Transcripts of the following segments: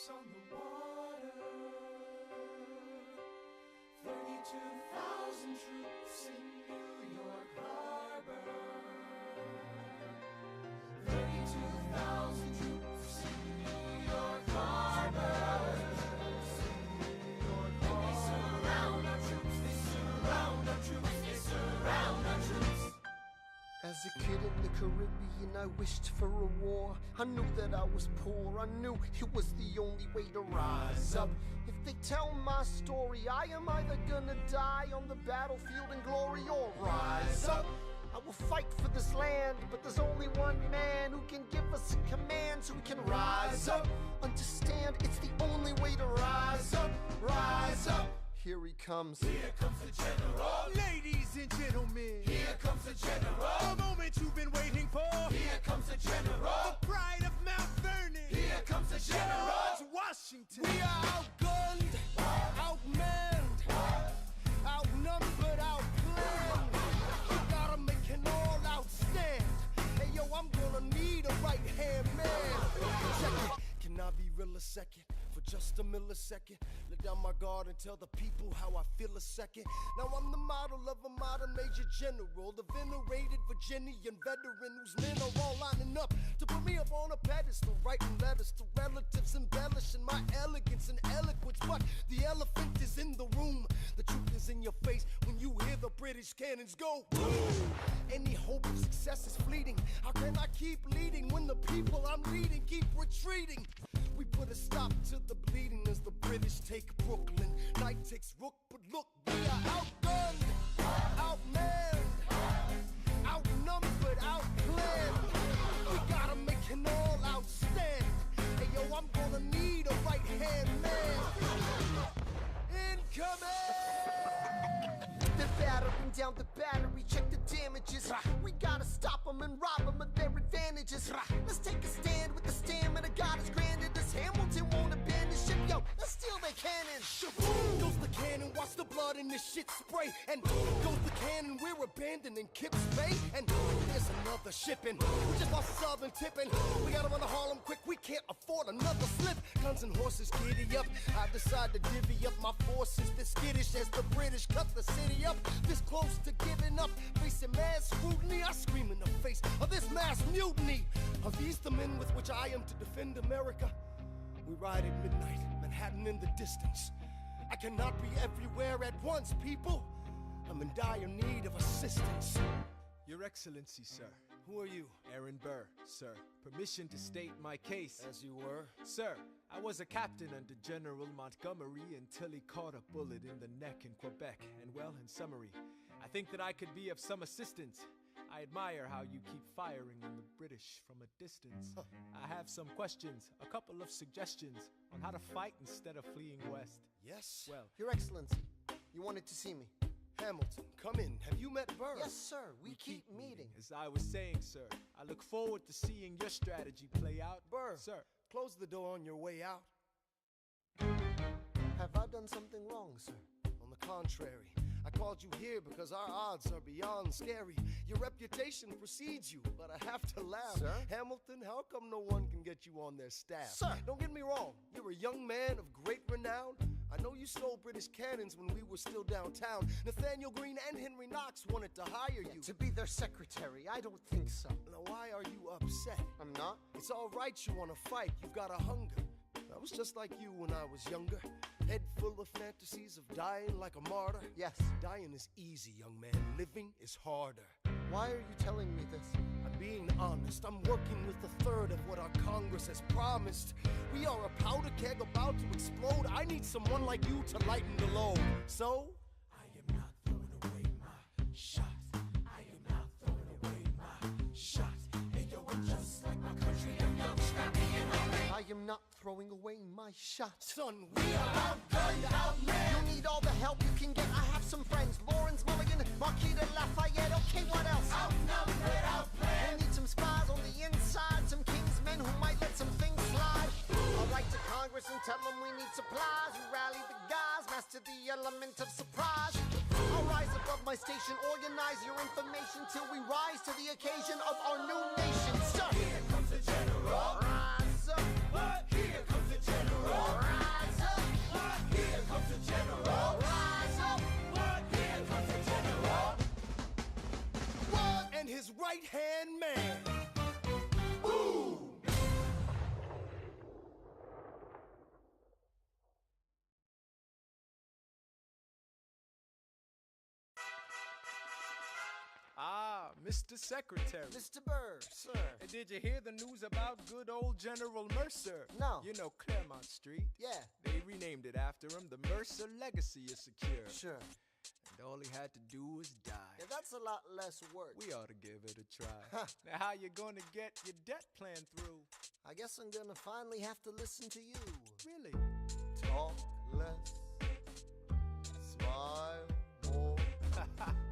ships on the water, 32,000 troops in New York Harbor, 32,000 troops in New York Harbor. And they surround our troops, they surround our troops, they surround our troops. As a kid in the Caribbean, I wished for a war. I knew that I was poor, I knew it was the only way to rise up. If they tell my story, I am either gonna die on the battlefield in glory or rise up. I will fight for this land, but there's only one man who can give us a command so we can rise up. Understand, it's the only way to rise up, rise up. Here he comes. Here comes the general. Ladies and gentlemen, Here comes the general. the moment you've been waiting for. Here comes the general. The pride of Mount Vernon. Here comes the general. George Washington. We are outgunned, outmanned, outnumbered, outplanned. We gotta make an all-out stand. Hey yo, I'm gonna need a right-hand man. Check it. Can I be real a second? For just a millisecond, let down my guard and tell the people how I feel a second. Now I'm the model of a modern major general, the venerated Virginian veteran whose men are all lining up to put me up on a pedestal, writing letters to relatives, embellishing my elegance and eloquence. But the elephant is in the room. The truth is in your face when you hear the British cannons go boom. Any hope of success is fleeting. How can I keep leading when the people I'm leading keep retreating? We put a stop to the bleeding as the British take Brooklyn. Night takes Rook, but look, we are outgunned, outmanned, outnumbered, outplanned. We gotta make an all-out stand. Hey yo, I'm gonna need a right-hand man. Incoming! They're battering down the battery, check the damages. We gotta stop them and rob them of their advantages. Let's take a stand with the stamina God has granted us. Hamilton won't abandon ship, yo, let's steal their cannons. Goes the cannon, watch the blood in this shit spray. And goes the cannon, we're abandoning Kips Bay. And there's another shipping, we just lost a southern tipping. We gotta run to Harlem quick, we can't afford another slip. Guns and horses giddy up, I decide to divvy up my forces. This skittish as the British cut the city up. This close to giving up, facing mass scrutiny. I scream in the face of this mass mutiny. Are these the men with which I am to defend America? We ride at midnight, Manhattan in the distance. I cannot be everywhere at once, people. I'm in dire need of assistance. Your Excellency, sir. Who are you? Aaron Burr, sir. Permission to state my case. As you were. Sir, I was a captain under General Montgomery until he caught a bullet in the neck in Quebec. And well, in summary, I think that I could be of some assistance. I admire how you keep firing on the British from a distance. I have some questions, a couple of suggestions on how to fight instead of fleeing west. Yes? Well, Your Excellency, you wanted to see me. Hamilton, come in. Have you met Burr? Yes, sir, we keep meeting. as I was saying, sir, I look forward to seeing your strategy play out. Burr, Sir, close the door on your way out. Have I done something wrong, sir? On the contrary, I called you here because our odds are beyond scary. Your reputation precedes you, but I have to laugh. Sir? Hamilton, how come no one can get you on their staff? Sir! Don't get me wrong, you're a young man of great renown. I know you stole British cannons when we were still downtown. Nathaniel Greene and Henry Knox wanted to hire you. To be their secretary, I don't think so. Now why are you upset? I'm not? It's all right you want to fight, you've got a hunger. I was just like you when I was younger. Head full of fantasies of dying like a martyr. Yes. Dying is easy, young man. Living is harder. Why are you telling me this? I'm being honest. I'm working with a third of what our Congress has promised. We are a powder keg about to explode. I need someone like you to lighten the load. So, I am not throwing away my shot. I am not throwing away my shot. Hey yo, I'm just like my country. I'm young, scrappy, and hungry. I am not throwing away my shot. son, we are outgunned, outmanned. You need all the help you can get. I have some friends, Lawrence Mulligan, Marquis de Lafayette. Okay, what else? Outnumbered, outplanned. We'll need some spies on the inside, some kingsmen who might let some things slide. I'll write to Congress and tell them we need supplies. You rally the guys, master the element of surprise. I'll rise above my station, organize your information till we rise to the occasion of our new nation. Sir, Here comes the general. rise up. What? Here comes the general. and his right-hand man. Ah, Mr. Secretary. Mr. Burr, sir. And did you hear the news about good old General Mercer? No. You know Claremont Street? Yeah, They renamed it after him. The Mercer legacy is secure. sure. And all he had to do was die. Yeah, that's a lot less work. We ought to give it a try. Huh. Now, how you gonna get your debt plan through? I guess I'm gonna finally have to listen to you. Really? Talk less, smile more,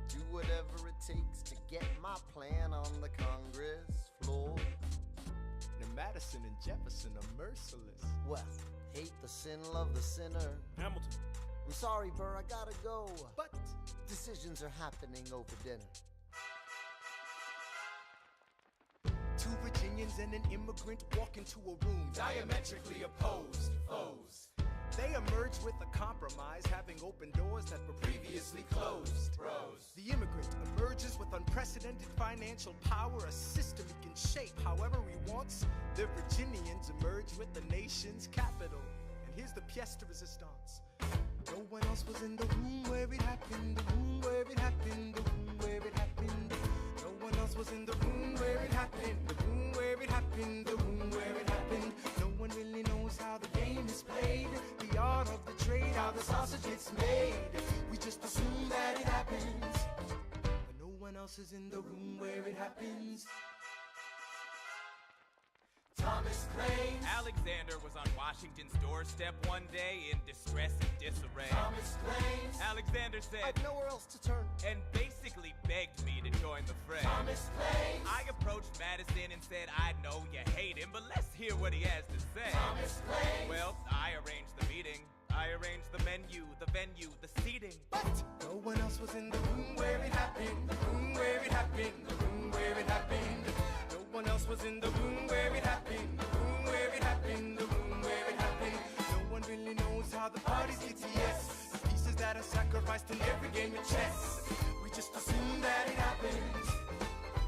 do whatever it takes to get my plan on the Congress floor. Now, Madison and Jefferson are merciless. Well, hate the sin, love the sinner. Hamilton. I'm sorry, Burr, I gotta go. But Decisions are happening over dinner. two Virginians and an immigrant walk into a room Diametrically opposed foes. They emerge with a compromise, having opened doors that were previously closed. Bros. The immigrant emerges with unprecedented financial power, a system he can shape however he wants. The Virginians emerge with the nation's capital. And here's the pièce de résistance. No one else was in the room where it happened, the room where it happened, the room where it happened. No one else was in the room where it happened, the room where it happened, the room where it happened. No one really knows how the game is played, the art of the trade, how the sausage gets made. We just assume that it happens, but no one else is in the room where it happens. Thomas claims. Alexander was on Washington's doorstep one day in distress and disarray. Thomas claims. Alexander said, I've nowhere else to turn. and basically begged me to join the fray. Thomas claims. I approached Madison and said, I know you hate him, but let's hear what he has to say. Thomas claims. Well, I arranged the meeting. I arranged the menu, the venue, the seating. But no one else was in the room where it happened, the room where it happened, the room where it happened. No one else was in the room where it happened, the room where it happened, the room where it happened. No one really knows how the parties get to yes. The pieces that are sacrificed in every game of chess. We just assume that it happens,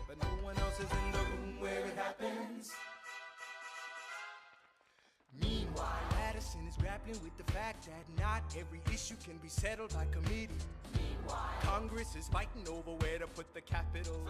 but no one else is in the room where it happens. Meanwhile, Madison is grappling with the fact that not every issue can be settled by committee. Meanwhile. Congress is fighting over where to put the capital.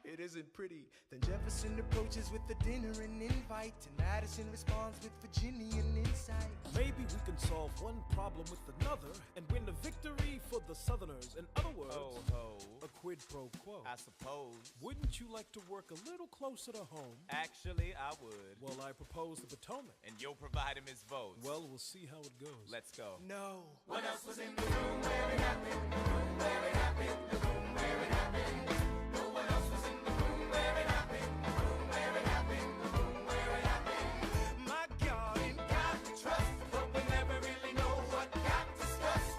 It isn't pretty. Then Jefferson approaches with the dinner and invite, and Madison responds with Virginian insight. Maybe we can solve one problem with another and win a victory for the Southerners. In other words, ho, a quid pro quo. I suppose. Wouldn't you like to work a little closer to home? Actually, I would. Well, I propose the Potomac. And you'll provide him his votes. Well, we'll see how it goes. Let's go. No. What else was in the room where it happened? The room where it happened. The room where it happened. No one else was in the room where it happened. The room where it happened. The room where it happened. My God, in Got to trust, but we never really know what got discussed.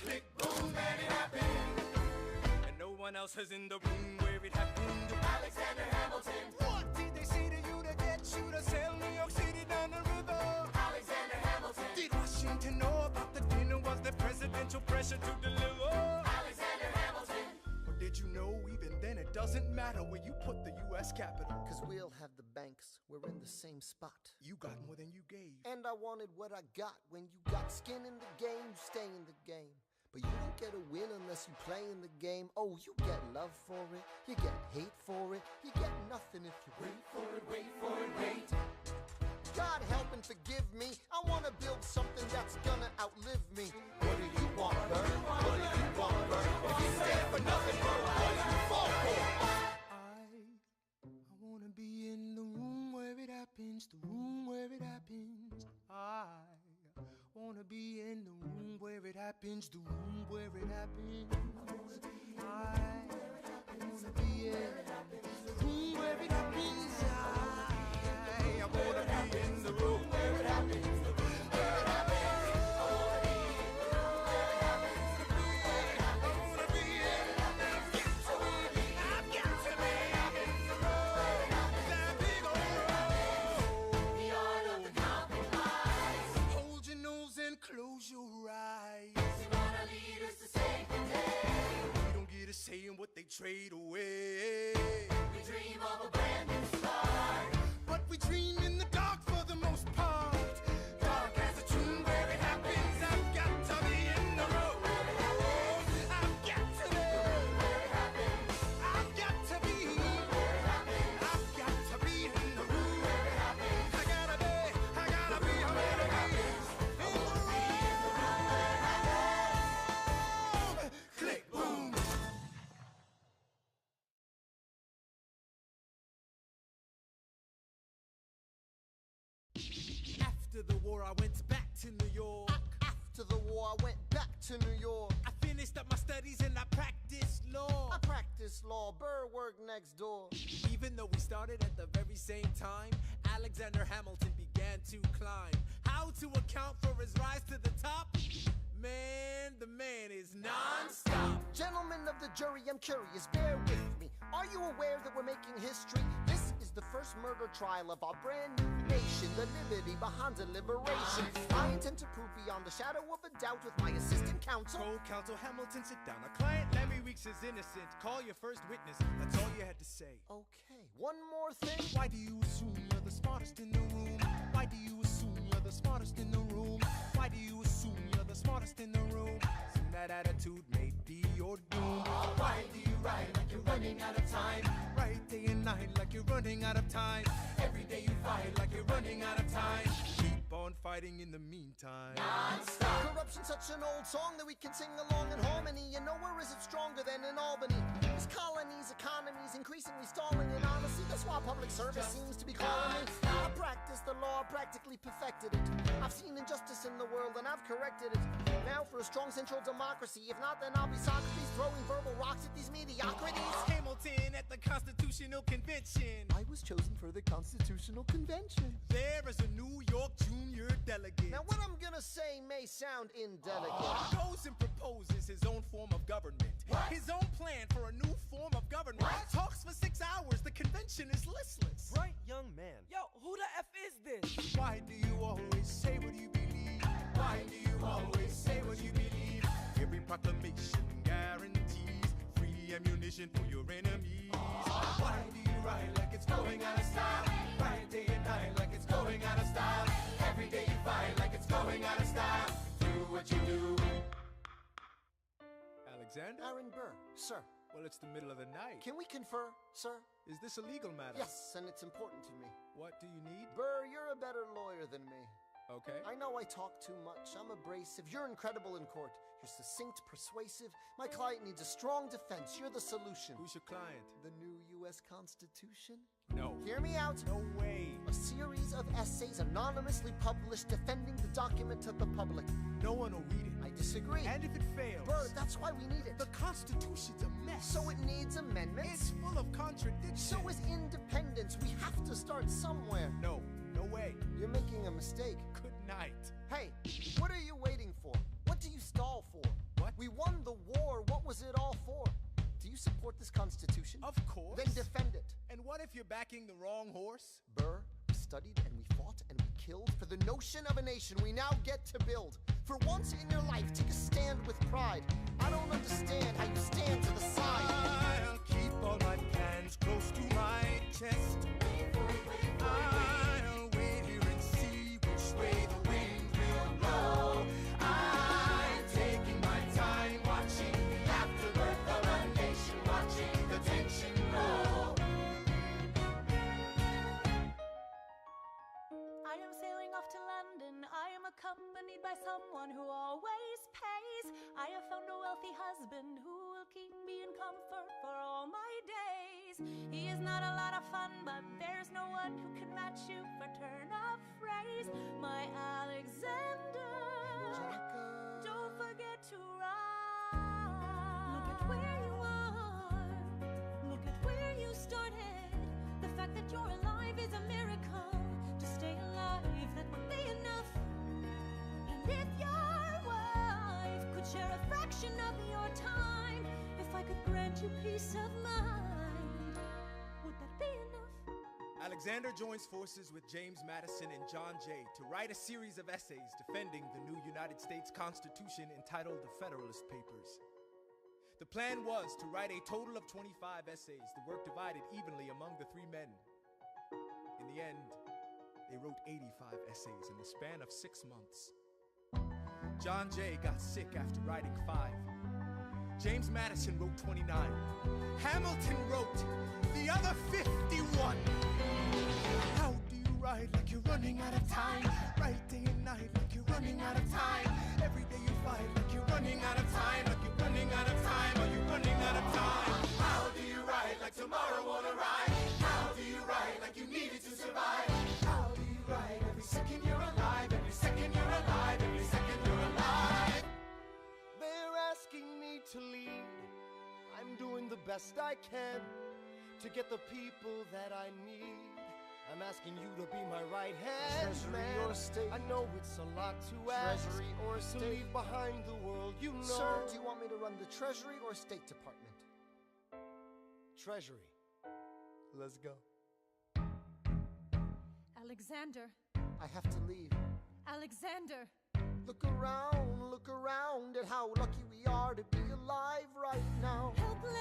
Click, boom, and it happened. and no one else is in the room where it happened. Alexander Hamilton. What did they say to you to get you to sail New York City down the river? Alexander Hamilton. Did Washington know about the dinner? Was there presidential pressure to deliver? Alexander Hamilton. Or did you know even then it doesn't matter where you put the U.S. Capitol? Cause we'll have the banks, we're in the same spot. You got more than you gave. And I wanted what I got. When you got skin in the game, you stay in the game. But you don't get a win unless you play in the game. Oh, you get love for it, you get hate for it, you get nothing if you wait for it, wait for it, wait. God help and forgive me, I wanna build something that's gonna outlive me. What do you want, Bert? What do you want, Bert? If you stand for nothing, Bert, what do you fall for? I wanna be in the room where it happens, the room where it happens. I wanna be in the room where it happens, the room where it happens. I wanna be in the room where it happens. I wanna be in the room where it happens, the room where it happens. I wanna be in the room where it happens, the room where it happens. I wanna be in the room where it happens. I've got to be in the room where it happens. That big old room. The art of the compromise. Hold your nose and close your eyes. They wanna lead us to save the day. We don't get a say in what they trade away. the war, I went back to New York. After the war, I went back to New York. I finished up my studies and I practiced law. I practiced law, Burr worked next door. Even though we started at the very same time, Alexander Hamilton began to climb. How to account for his rise to the top? Man, the man is non-stop. Gentlemen of the jury, I'm curious, bear with me. Are you aware that we're making history? This is the first murder trial of our brand new nation, the liberty behind deliberation. I intend to prove beyond the shadow of a doubt with my assistant counsel. Co-counsel Hamilton, sit down. Our client Lemmy Weeks is innocent. Call your first witness. That's all you had to say. Okay, one more thing. Why do you assume you're the smartest in the room? Why do you assume you're the smartest in the room? Why do you assume you're the smartest in the room? Soon that attitude may be your doom. Why do you write like you're running out of time? Write day and night like you're running out of time. Every day you fight like you're running out of time. Keep on fighting in the meantime. Non-stop. Corruption's such an old song that we can sing along in harmony. And nowhere is it stronger than in Albany. This colony's economy's increasingly stalling, and honestly, that's why public service seems to be calling me. I practiced the law, practically perfected it. I've seen injustice in the world and I've corrected it. Now for a strong central democracy. If not, then I'll be Socrates throwing verbal rocks at these mediocrities. Hamilton at the Constitutional Convention. I was chosen for the Constitutional Convention. There is a New York junior delegate. Now what I'm gonna say may sound indelicate. Goes and proposes his own form of government. His own plan for a new form of government. Talks for 6 hours. The convention is listless. Bright young man. Yo, who the F is this? Why do you always say what you believe? Why do you always say what you believe? Every proclamation guarantees free ammunition for your enemies. Why do you write like it's going out of style? Write day and night like it's going out of style. Every day you fight like it's going out of style. Do what you do. Alexander? Aaron Burr, sir. Well, it's the middle of the night. Can we confer, sir? Is this a legal matter? Yes, and it's important to me. What do you need? Burr, you're a better lawyer than me. Okay. I know I talk too much. I'm abrasive. You're incredible in court. You're succinct, persuasive. My client needs a strong defense. You're the solution. Who's your client? The new U.S. Constitution? No. Hear me out. No way. A series of essays anonymously published defending the document to the public. No one will read it. I disagree. And if it fails, Burr, that's why we need it. the Constitution's a mess. So it needs amendments. It's full of contradictions. So is independence. We have to start somewhere. No, no way. You're making a mistake. Good night. Hey, what are you waiting for? What do you stall for? What? We won the war. What was it all for? Do you support this Constitution? Of course. Then defend it. And what if you're backing the wrong horse? Burr, we studied and we fought and we killed for the notion of a nation we now get to build. For once in your life, take a stand with pride. I don't understand how you stand to the side. I'll keep all my plans close to my chest. I'll wait here and see which way the wind will blow. I'm taking my time, watching the afterbirth of a nation, watching the tension grow. I am sailing off to London. I am accompanied by someone who always pays. I have found a wealthy husband who will keep me in comfort for all my days. He is not a lot of fun, but there's no one who can match you for turn of phrase. My Alexander, don't forget to ride. Look at where you are. Look at where you started. The fact that you're alive is a miracle. To stay alive, that would be enough. And if your wife could share a fraction of your time, if I could grant you peace of mind, would that be enough? Alexander joins forces with James Madison and John Jay to write a series of essays defending the new United States Constitution entitled the Federalist Papers. The plan was to write a total of 25 essays, the work divided evenly among the three men. In the end, they wrote 85 essays in the span of 6 months. John Jay got sick after writing 5. James Madison wrote 29. Hamilton wrote the other 51. How do you write like you're running out of time? Write day and night like you're running out of time. Every day you fight like you're running out of time. Like you're running out of time. Are you running out of time? How do you write like tomorrow won't arrive? How do you write like you needed to survive? How do you write every second you're alive? best I can to get the people that I need. I'm asking you to be my right hand, Treasury man. or state? I know it's a lot to ask. Treasury or To state? leave behind the world you know. Sir, do you want me to run the Treasury or State Department? Treasury. Let's go. Alexander, I have to leave. Alexander. Look around at how lucky we are to be alive right now. Helpless.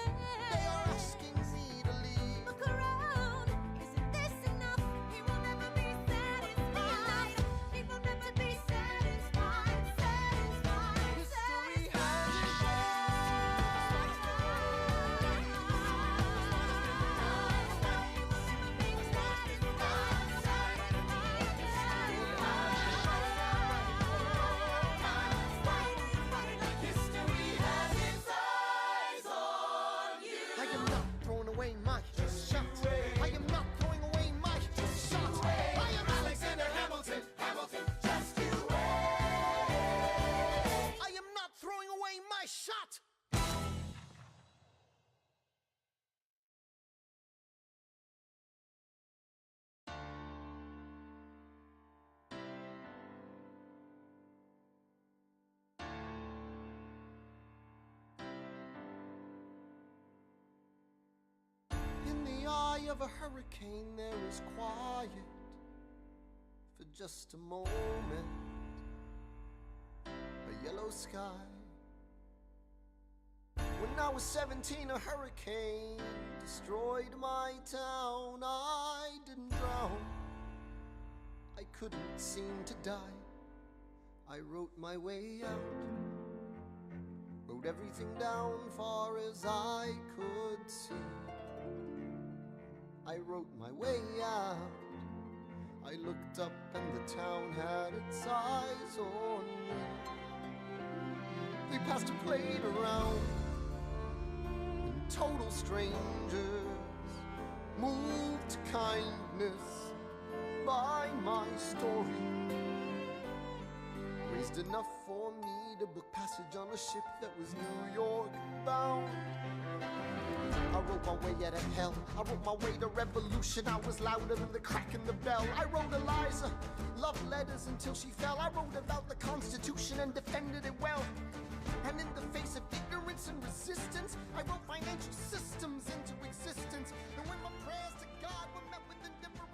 They are asking me to leave. Look around. Isn't this enough? He will never be satisfied. He will never be satisfied. Satisfied. History I am not throwing away my shot. I am not throwing away my shot. I am Alexander Hamilton, Hamilton, just you wait. I am not throwing away my shot. In the eye of a hurricane, there is quiet for just a moment. A yellow sky. When I was 17, a hurricane destroyed my town. I didn't drown. I couldn't seem to die. I wrote my way out. Wrote everything down far as I could see. I wrote my way out. I looked up and the town had its eyes on me. They passed a plate around, and total strangers moved to kindness by my story. Raised enough for me to book passage on a ship that was New York bound. I wrote my way out of hell. I wrote my way to revolution. I was louder than the crack in the bell. I wrote Eliza love letters until she fell. I wrote about the Constitution and defended it well. And in the face of ignorance and resistance, I wrote financial systems into existence. And when my prayers to God were met with indifference,